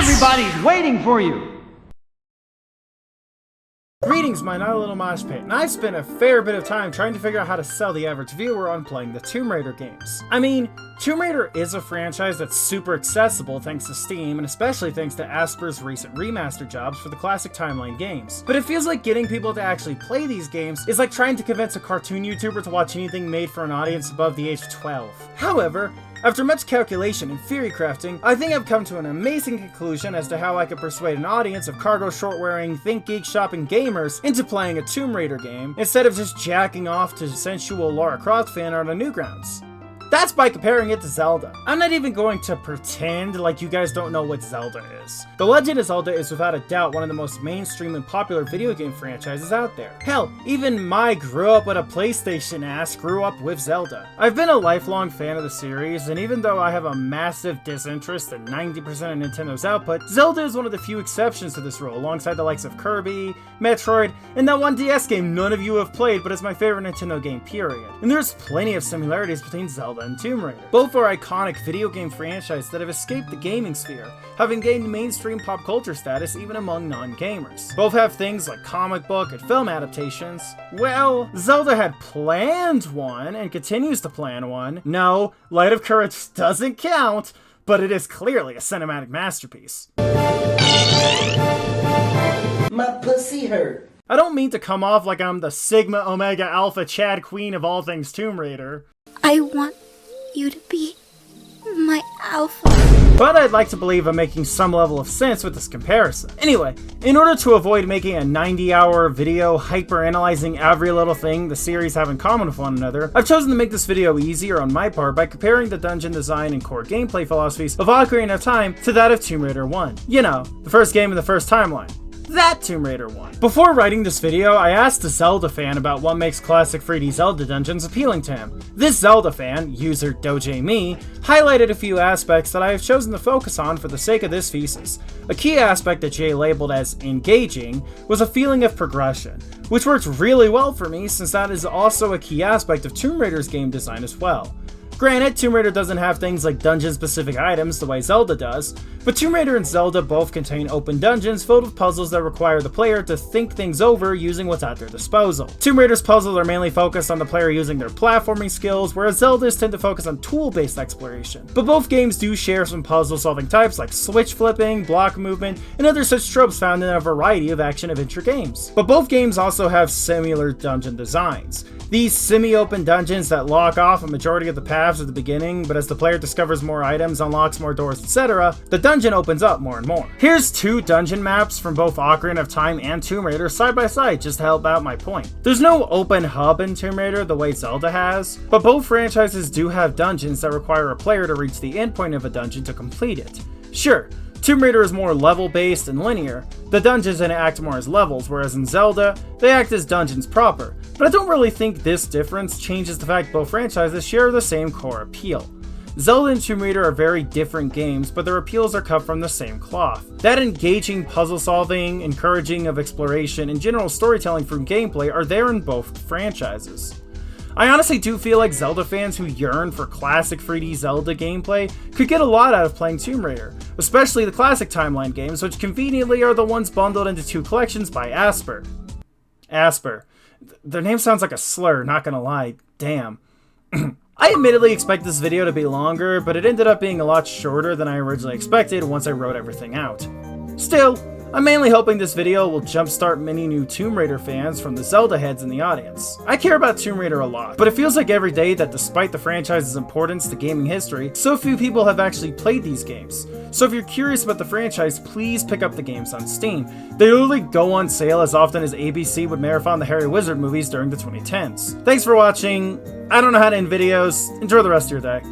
Everybody's waiting for you! Greetings, my not a little mosh pit, and I've spent a fair bit of time trying to figure out how to sell the average viewer on playing the Tomb Raider games. I mean, Tomb Raider is a franchise that's super accessible thanks to Steam, and especially thanks to Asper's recent remaster jobs for the classic timeline games. But it feels like getting people to actually play these games is like trying to convince a cartoon YouTuber to watch anything made for an audience above the age of 12. However, after much calculation and theory crafting, I think I've come to an amazing conclusion as to how I could persuade an audience of cargo short-wearing, think geek shopping gamers into playing a Tomb Raider game, instead of just jacking off to sensual Lara Croft fan art on Newgrounds. That's by comparing it to Zelda. I'm not even going to pretend like you guys don't know what Zelda is. The Legend of Zelda is without a doubt one of the most mainstream and popular video game franchises out there. Hell, even my grew up with a PlayStation ass grew up with Zelda. I've been a lifelong fan of the series, and even though I have a massive disinterest in 90% of Nintendo's output, Zelda is one of the few exceptions to this rule, alongside the likes of Kirby, Metroid, and that one DS game none of you have played but is my favorite Nintendo game period. And there's plenty of similarities between Zelda and Tomb Raider. Both are iconic video game franchises that have escaped the gaming sphere, having gained mainstream pop culture status even among non-gamers. Both have things like comic book and film adaptations. Well, Zelda had planned one and continues to plan one. No, Light of Courage doesn't count, but it is clearly a cinematic masterpiece. My pussy hurt. I don't mean to come off like I'm the Sigma Omega Alpha Chad Queen of all things Tomb Raider. I want you to be my alpha. But I'd like to believe I'm making some level of sense with this comparison. Anyway, in order to avoid making a 90-hour video hyper-analyzing every little thing the series have in common with one another, I've chosen to make this video easier on my part by comparing the dungeon design and core gameplay philosophies of Ocarina of Time to that of Tomb Raider 1. You know, the first game in the first timeline. That Tomb Raider 1. Before writing this video, I asked a Zelda fan about what makes classic 3D Zelda dungeons appealing to him. This Zelda fan, user DoJayMi, highlighted a few aspects that I have chosen to focus on for the sake of this thesis. A key aspect that Jay labeled as engaging was a feeling of progression, which worked really well for me since that is also a key aspect of Tomb Raider's game design as well. Granted, Tomb Raider doesn't have things like dungeon-specific items the way Zelda does, but Tomb Raider and Zelda both contain open dungeons filled with puzzles that require the player to think things over using what's at their disposal. Tomb Raider's puzzles are mainly focused on the player using their platforming skills, whereas Zelda's tend to focus on tool-based exploration. But both games do share some puzzle-solving types like switch flipping, block movement, and other such tropes found in a variety of action-adventure games. But both games also have similar dungeon designs. These semi-open dungeons that lock off a majority of the paths at the beginning, but as the player discovers more items, unlocks more doors, etc., the dungeon opens up more and more. Here's two dungeon maps from both Ocarina of Time and Tomb Raider side by side just to help out my point. There's no open hub in Tomb Raider the way Zelda has, but both franchises do have dungeons that require a player to reach the endpoint of a dungeon to complete it. Sure, Tomb Raider is more level-based and linear. The dungeons act more as levels, whereas in Zelda, they act as dungeons proper. But I don't really think this difference changes the fact both franchises share the same core appeal. Zelda and Tomb Raider are very different games, but their appeals are cut from the same cloth. That engaging puzzle solving, encouraging of exploration, and general storytelling from gameplay are there in both franchises. I honestly do feel like Zelda fans who yearn for classic 3D Zelda gameplay could get a lot out of playing Tomb Raider, especially the classic timeline games, which conveniently are the ones bundled into two collections by Asper. Their name sounds like a slur, not gonna lie, damn. I admittedly expect this video to be longer, but it ended up being a lot shorter than I originally expected once I wrote everything out. Still, I'm mainly hoping this video will jumpstart many new Tomb Raider fans from the Zelda heads in the audience. I care about Tomb Raider a lot, but it feels like every day that despite the franchise's importance to gaming history, so few people have actually played these games. So if you're curious about the franchise, please pick up the games on Steam. They literally go on sale as often as ABC would marathon the Harry Wizard movies during the 2010s. Thanks for watching. I don't know how to end videos. Enjoy the rest of your day.